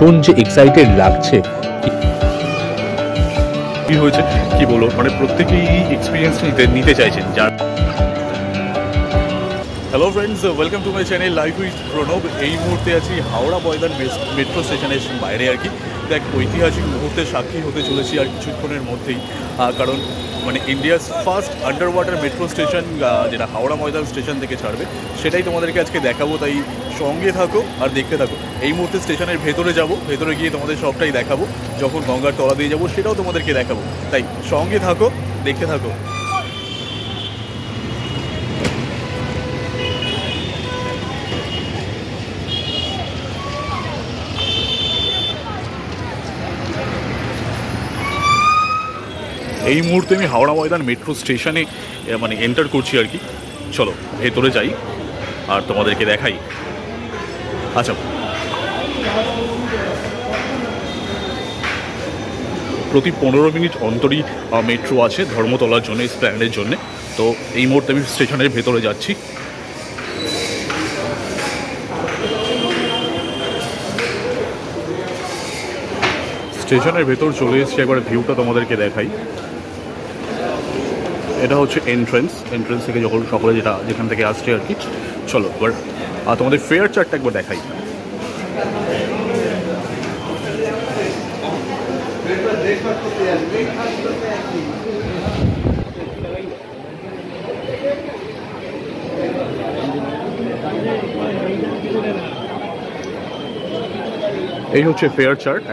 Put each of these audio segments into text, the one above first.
ভীষণ যে এক্সাইটেড লাগছে। কি হয়েছে কি বলবো, মানে প্রত্যেকেই এক্সপিরিয়েন্স নিতে চাইছেন। যার hello friends, welcome to my channel live with Pranab. এই মুহূর্তে আছি হাওড়া ময়দান মেট্রো স্টেশনের বাইরে আর কি। এক ঐতিহাসিক মুহূর্তে সাক্ষী হতে চলেছি আর কিছুক্ষণের মধ্যেই, কারণ মানে India's first under water metro station যেটা হাওড়া ময়দান স্টেশন থেকে ছাড়বে, সেটাই তোমাদেরকে আজকে দেখাবো। তাই সঙ্গে থাকো আর দেখতে থাকো। এই মুহূর্তে স্টেশনের ভেতরে যাব, ভেতরে গিয়ে তোমাদের সবটাই দেখাবো। যখন গঙ্গার তলা দিয়ে যাবো সেটাও তোমাদেরকে দেখাবো। তাই সঙ্গে থাকো, দেখতে থাকো। এই মুহূর্তে আমি হাওড়া ময়দান মেট্রো স্টেশনে মানে এন্টার করছি আর কি। চলো ভেতরে যাই আর তোমাদেরকে দেখাই। আচ্ছা, প্রতি 15 মিনিট অন্তরই মেট্রো আছে ধর্মতলার জন্য, স্প্ল্যানেডের জন্য। তো এই মুহূর্তে আমি স্টেশনের ভেতরে যাচ্ছি। স্টেশনের ভেতর চলে এসেছি, একবার ভিউটা তোমাদেরকে দেখাই। এটা হচ্ছে এন্ট্রেন্স থেকে যখন সকলে যেখান থেকে আসছে আর কি। চলো এবার তোমাদের ফেয়ার চার্টটা একবার দেখাই। এই হচ্ছে ফেয়ার চার্ট।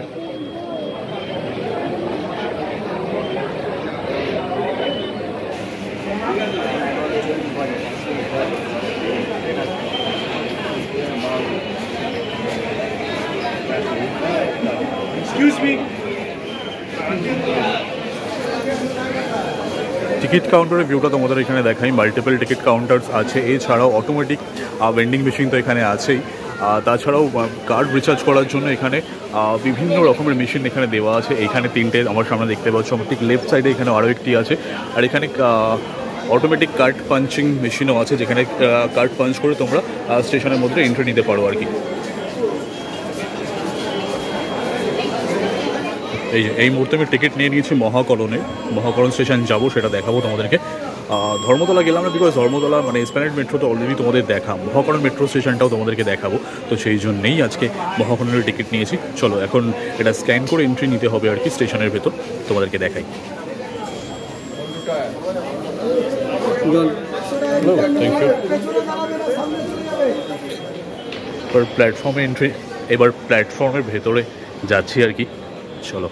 টিকিট কাউন্টারের ভিউটা তোমাদের এখানে দেখাই। মাল্টিপল টিকিট কাউন্টার্স আছে, এছাড়াও অটোমেটিক ভেন্ডিং মেশিন তো এখানে আছেই। তাছাড়াও কার্ড রিচার্জ করার জন্য এখানে বিভিন্ন রকমের মেশিন এখানে দেওয়া আছে। এখানে 3টে আমার সামনে দেখতে পাচ্ছ, আমার ঠিক লেফট সাইডে এখানে আরও একটি আছে। আর এখানে অটোমেটিক কার্ড পাঞ্চিং মেশিনও আছে, যেখানে কার্ড পাঞ্চ করে তোমরা স্টেশনের মধ্যে এন্ট্রি নিতে পারো আর কি। এই মুহূর্তে আমি টিকিট নিয়ে নিয়েছি মহাকরণ স্টেশন যাব, সেটা দেখাবো তোমাদেরকে। ধর্মতলা গেলাম না, বিকজ ধর্মতলা মানে স্প্ল্যানেড মেট্রো তো অলরেডি তোমাদের দেখা, মহাকরণ মেট্রো স্টেশনটাও তোমাদেরকে দেখাবো। তো সেই জন্যেই আজকে মহাকরণের টিকিট নিয়েছি। চলো এখন এটা স্ক্যান করে এন্ট্রি নিতে হবে আর কি স্টেশনের ভেতর, তোমাদেরকে দেখাই। Thank you. এবার প্ল্যাটফর্মে এন্ট্রি, এবার প্ল্যাটফর্মের ভেতরে যাচ্ছি আর কি। চলো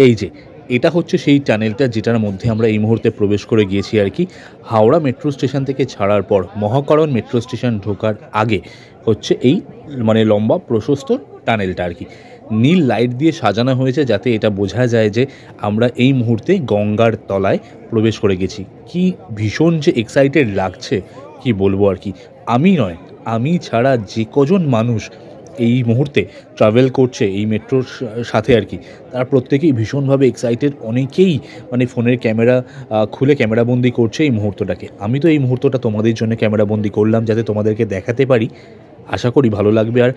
এই যে এটা হচ্ছে সেই টানেলটা যেটার মধ্যে আমরা এই মুহূর্তে প্রবেশ করে গিয়েছি আর কি। হাওড়া মেট্রো স্টেশন থেকে ছাড়ার পর মহাকরণ মেট্রো স্টেশন ঢোকার আগে হচ্ছে এই মানে লম্বা প্রশস্ত টানেলটা আর কি। নীল লাইট দিয়ে সাজানো হয়েছে যাতে এটা বোঝা যায় যে আমরা এই মুহূর্তে গঙ্গার তলায় প্রবেশ করে গেছি। কি ভীষণ যে এক্সাইটেড লাগছে কি বলবো আর কি। আমি নয়, আমি ছাড়া যে কজন মানুষ এই মুহূর্তে ট্রাভেল করছে এই মেট্রোর সাথে আর কি, তারা প্রত্যেকেই ভীষণভাবে এক্সাইটেড। অনেকেই মানে ফোনের ক্যামেরা খুলে ক্যামেরাবন্দি করছে এই মুহূর্তটাকে। আমি তো এই মুহূর্তটা তোমাদের জন্য ক্যামেরাবন্দি করলাম যাতে তোমাদেরকে দেখাতে পারি আশা করি ভালো লাগবে। আর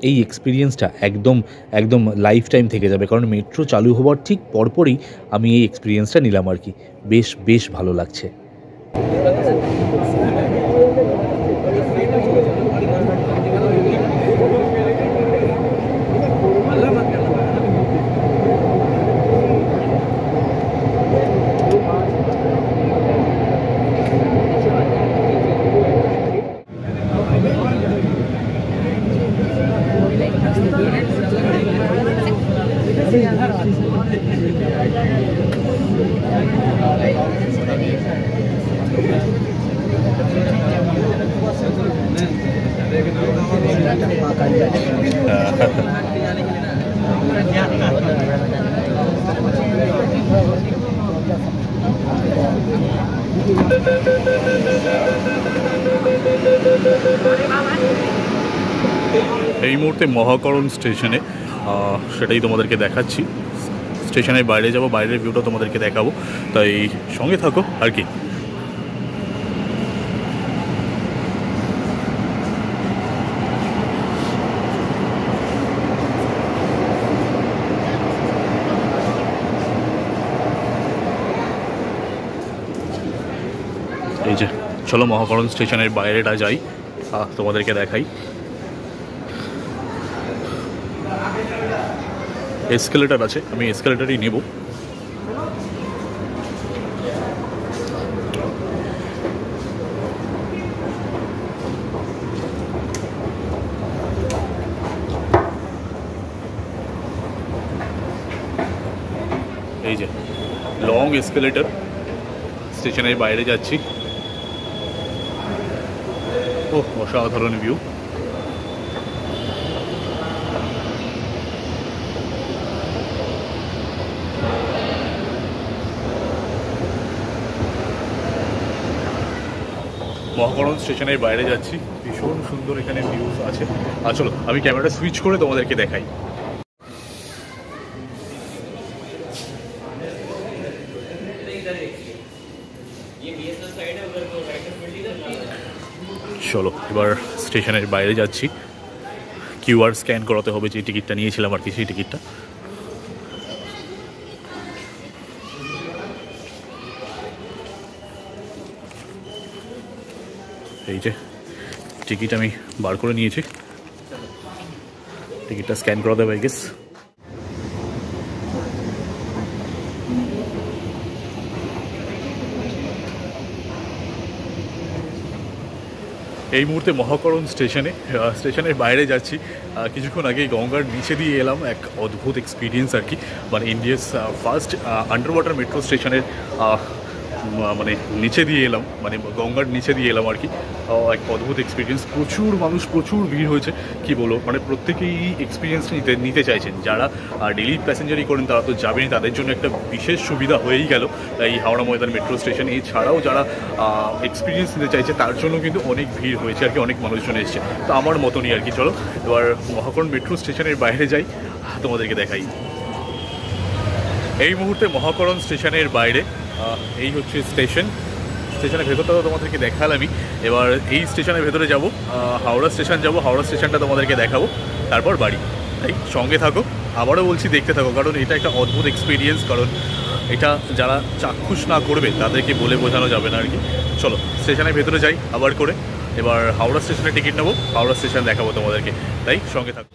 এই এক্সপিরিয়েন্সটা একদম একদম লাইফ টাইম থেকে যাবে, কারণ মেট্রো চালু হওয়ার ঠিক পরপরই আমি এই এক্সপিরিয়েন্সটা নিলাম আর কি। বেশ বেশ ভালো লাগছে। এই মুহূর্তে মহাকরণ স্টেশনে, সেটাই তোমাদেরকে দেখাচ্ছি। স্টেশনের বাইরে যাব, বাইরের ভিউটা তোমাদেরকে দেখাবো, তাই সঙ্গে থাকো আর কি। এই যে চলো মহাকরণ স্টেশনের বাইরেটা যাই, তোমাদেরকে দেখাই। এসকেলেটার আছে, আমি এসকেলেটারই নেব। এই যে লং এসকেলেটার, স্টেশনের বাইরে যাচ্ছি। ও অসাধারণ ভিউ। মহাকরণ স্টেশনের বাইরে যাচ্ছি, ভীষণ সুন্দর এখানে ভিউজ আছে। আর চলো আমি ক্যামেরাটা সুইচ করে তোমাদেরকে দেখাই। চলো এবার স্টেশনের বাইরে যাচ্ছি। কিউআর স্ক্যান করাতে হবে, যে টিকিটটা নিয়েছিলাম আর কি, সেই টিকিটটা। এই যে টিকিট আমি বার করে নিয়েছি, টিকিটটা স্ক্যান করাতে হবে আই গেস। এই মুহূর্তে মহাকরণ স্টেশনের বাইরে যাচ্ছি। কিছুক্ষণ আগেই গঙ্গার নিচে দিয়ে এলাম, এক অদ্ভুত এক্সপিরিয়েন্স আর কি। মানে India's first under water metro স্টেশনের মানে নিচে দিয়ে এলাম, মানে গঙ্গার নিচে দিয়ে এলাম আর কি। এক অদ্ভুত এক্সপিরিয়েন্স, প্রচুর মানুষ, প্রচুর ভিড় হয়েছে, কি বলবো। মানে প্রত্যেকেই এই এক্সপিরিয়েন্সটা নিতে চাইছেন। যারা ডেলি প্যাসেঞ্জারই করেন তারা তো যাবেনই, তাদের জন্য একটা বিশেষ সুবিধা হয়েই গেল এই হাওড়া ময়দান মেট্রো স্টেশন। এছাড়াও যারা এক্সপিরিয়েন্স নিতে চাইছে তার জন্য কিন্তু অনেক ভিড় হয়েছে আর কি, অনেক মানুষজন এসছে। তো আমার মতনই আর কি। চলো এবার মহাকরণ মেট্রো স্টেশনের বাইরে যাই, তোমাদেরকে দেখাই। এই মুহূর্তে মহাকরণ স্টেশনের বাইরে, এই হচ্ছে স্টেশনের ভেতরটা তো তোমাদেরকে দেখালামই। এবার এই স্টেশনের ভেতরে যাব, হাওড়া স্টেশন যাব, হাওড়া স্টেশনটা তোমাদেরকে দেখাবো, তারপর বাড়ি। তাই সঙ্গে থাকো, আবারও বলছি দেখতে থাকো, কারণ এটা একটা অদ্ভুত এক্সপিরিয়েন্স। কারণ এটা যারা চাক্ষুষ না করবে তাদেরকে বলে বোঝানো যাবে না আর কি। চলো স্টেশনের ভেতরে যাই আবার করে। এবার হাওড়া স্টেশনে টিকিট নেবো, হাওড়া স্টেশন দেখাবো তোমাদেরকে, তাই সঙ্গে থাকো।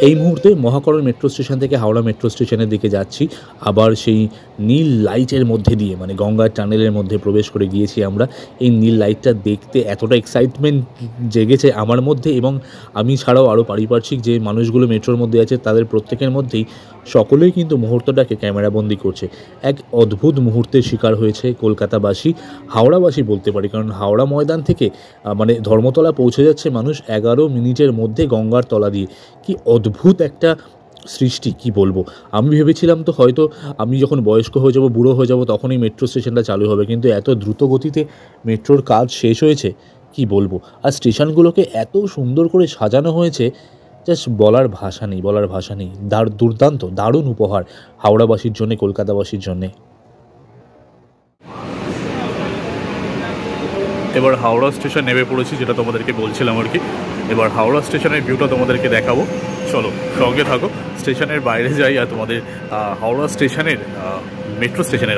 এই মুহূর্তে মহাকরণ মেট্রো স্টেশন থেকে হাওড়া মেট্রো স্টেশনের দিকে যাচ্ছি। আবার সেই নীল লাইটের মধ্যে দিয়ে, মানে গঙ্গার টানেলের মধ্যে প্রবেশ করে গিয়েছি আমরা। এই নীল লাইটটা দেখতে এতটা এক্সাইটমেন্ট জেগেছে আমার মধ্যে, এবং আমি ছাড়াও আরও পারিপার্শ্বিক যে মানুষগুলো মেট্রোর মধ্যে আছে তাদের প্রত্যেকের মধ্যেই সকলেই কিন্তু মুহূর্তটাকে ক্যামেরাবন্দি করছে। এক অদ্ভুত মুহূর্তের শিকার হয়েছে কলকাতাবাসী, হাওড়াবাসী বলতে পারি, কারণ হাওড়া ময়দান থেকে মানে ধর্মতলা পৌঁছে যাচ্ছে মানুষ 11 মিনিটের মধ্যে গঙ্গার তলা দিয়ে। কি অদ্ভুত একটা সৃষ্টি, কি বলবো। আমি ভেবেছিলাম তো হয়তো আমি যখন বয়স্ক হয়ে যাব, বুড়ো হয়ে যাব, তখনই মেট্রো স্টেশনটা চালু হবে, কিন্তু এত দ্রুত গতিতে মেট্রোর কাজ শেষ হয়েছে, কি বলবো। আর স্টেশনগুলোকে এত সুন্দর করে সাজানো হয়েছে, জাস্ট বলার ভাষা নেই, বলার ভাষা নেই। দুর্দান্ত, দারুণ উপহার হাওড়াবাসীর জন্যে, কলকাতাবাসীর জন্যে। এবার হাওড়া স্টেশন নেমে পড়েছি, যেটা তোমাদেরকে বলছিলাম আর কি। এবার হাওড়া স্টেশনের ভিউটা তোমাদেরকে দেখাবো, চলো সঙ্গে থাকো। স্টেশনের বাইরে যাই আর তোমাদের হাওড়া স্টেশনের মেট্রো স্টেশনের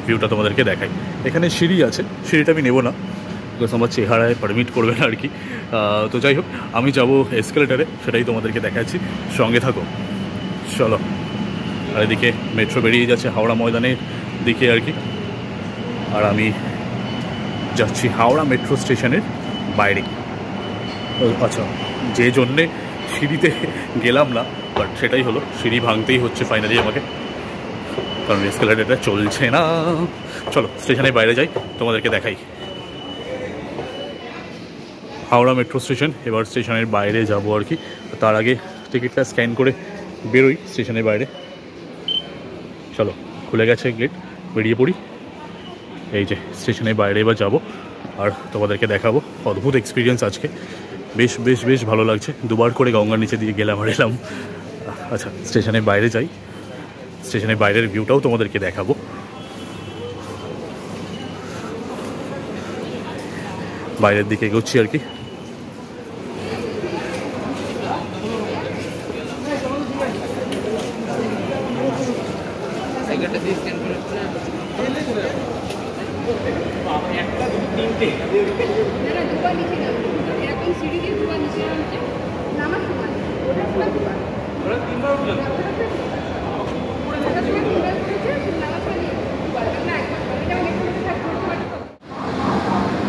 ভিউটা তোমাদেরকে দেখাই। এখানে সিঁড়ি আছে, সিঁড়িটা আমি নেবো না, বিকজ আমার চেহারায় পারমিট করবে না আর কি। তো যাই হোক, আমি যাব এসকেলেটারে, সেটাই তোমাদেরকে দেখাচ্ছি, সঙ্গে থাকো চলো। আর এদিকে মেট্রো বেরিয়ে যাচ্ছে হাওড়া ময়দানের দিকে আর কি। আর আমি যাচ্ছি হাওড়া মেট্রো স্টেশনের বাইরে। আচ্ছা, যে জন্যে সিঁড়িতে গেলাম না, বাট সেটাই হলো, সিঁড়ি ভাঙতেই হচ্ছে ফাইনালি আমাকে, কারণ এসকেলেটরটা চলছে না। চলো স্টেশনের বাইরে যাই, তোমাদেরকে দেখাই হাওড়া মেট্রো স্টেশন। এবার স্টেশনের বাইরে যাব আর কি। তার আগে টিকিটটা স্ক্যান করে বেরোই স্টেশনের বাইরে। চলো, খুলে গেছে গেট, বেরিয়ে পড়ি। এই যে স্টেশনের বাইরে এবার যাব আর তোমাদেরকে দেখাবো। অদ্ভুত এক্সপিরিয়েন্স আজকে, বেশ বেশ বেশ ভালো লাগছে। দুবার করে গঙ্গার নিচে দিয়ে গেলাম আর এলাম। আচ্ছা, স্টেশনের বাইরে যাই, স্টেশনের বাইরের ভিউটাও তোমাদেরকে দেখাবো। বাইরের দিকে এগোচ্ছি আর কি।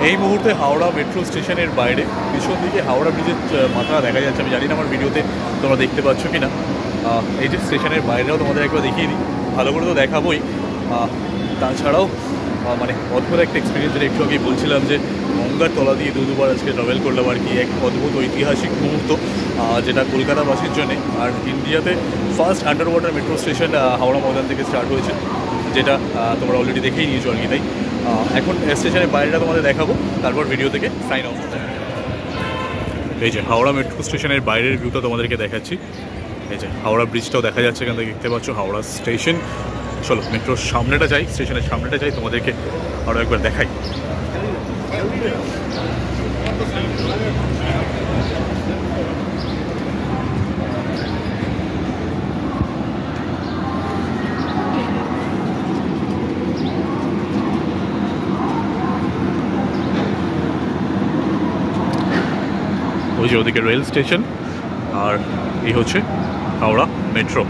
এই মুহূর্তে হাওড়া মেট্রো স্টেশনের বাইরে, পিছন দিকে হাওড়া ব্রিজের মাথা দেখা যাচ্ছে। আমি জানি না আমার ভিডিওতে তোমরা দেখতে পাচ্ছ কি না। এই যে স্টেশনের বাইরেও তোমাদের একবার দেখিয়ে দিই, ভালো করে তো দেখাবোই। তাছাড়াও মানে অদ্ভুত একটা এক্সপিরিয়েন্স, যেটা একটু আগেই বলছিলাম যে গঙ্গার তলা দিয়ে দুবার আজকে ট্রাভেল করলাম আর কি। এক অদ্ভুত ঐতিহাসিক মুহূর্ত, যেটা কলকাতাবাসীর জন্যে। আর ইন্ডিয়াতে first under water metro station Howrah Maidan থেকে স্টার্ট হয়েছে, যেটা তোমরা অলরেডি দেখেই নিয়েছো আর কি। তাই এখন স্টেশনের বাইরেটা তোমাদের দেখাবো, তারপর ভিডিও থেকে সাইন অফ হতে। এই যে হাওড়া মেট্রো স্টেশনের বাইরের ভিউটা তোমাদেরকে দেখাচ্ছি। এই যে হাওড়া ব্রিজটাও দেখা যাচ্ছে এখান থেকে, দেখতে পাচ্ছ হাওড়া স্টেশন। চলো মেট্রোর সামনেটা যাই, স্টেশনের সামনেটা যাই, তোমাদেরকে আরও একবার দেখাই। ওই যে ওদিকে রেল স্টেশন, আর এই হচ্ছে হাওড়া মেট্রো।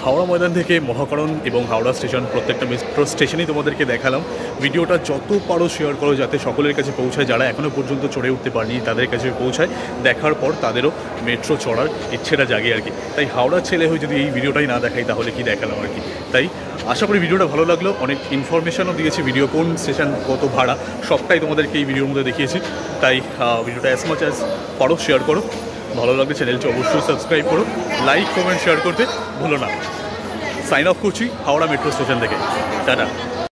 হাওড়া ময়দান থেকে মহাকরণ এবং হাওড়া স্টেশন, প্রত্যেকটা মেট্রো স্টেশনই তোমাদেরকে দেখালাম। ভিডিওটা যত পারো শেয়ার করো, যাতে সকলের কাছে পৌঁছায়। যারা এখনও পর্যন্ত চড়ে উঠতে পারেনি তাদের কাছে পৌঁছায়, দেখার পর তাদেরও মেট্রো চড়ার ইচ্ছেটা জাগে আর কি। তাই হাওড়ার ছেলে হয়ে যদি এই ভিডিওটাই না দেখাই তাহলে কি দেখালাম আর কি। তাই আশা করি ভিডিওটা ভালো লাগলো। অনেক ইনফরমেশনও দিয়েছি, ভিডিও কোন স্টেশন কত ভাড়া সবটাই তোমাদেরকে এই ভিডিওর মধ্যে দেখিয়েছি। তাই ভিডিওটা অ্যাজ মাচ অ্যাজ পারো শেয়ার করো। ভালো লাগলে চ্যানেলটি অবশ্যই সাবস্ক্রাইব করো, লাইক কমেন্ট শেয়ার করতে ভুলো না। সাইন অফ করছি হাওড়া মেট্রো স্টেশন থেকে। টাটা।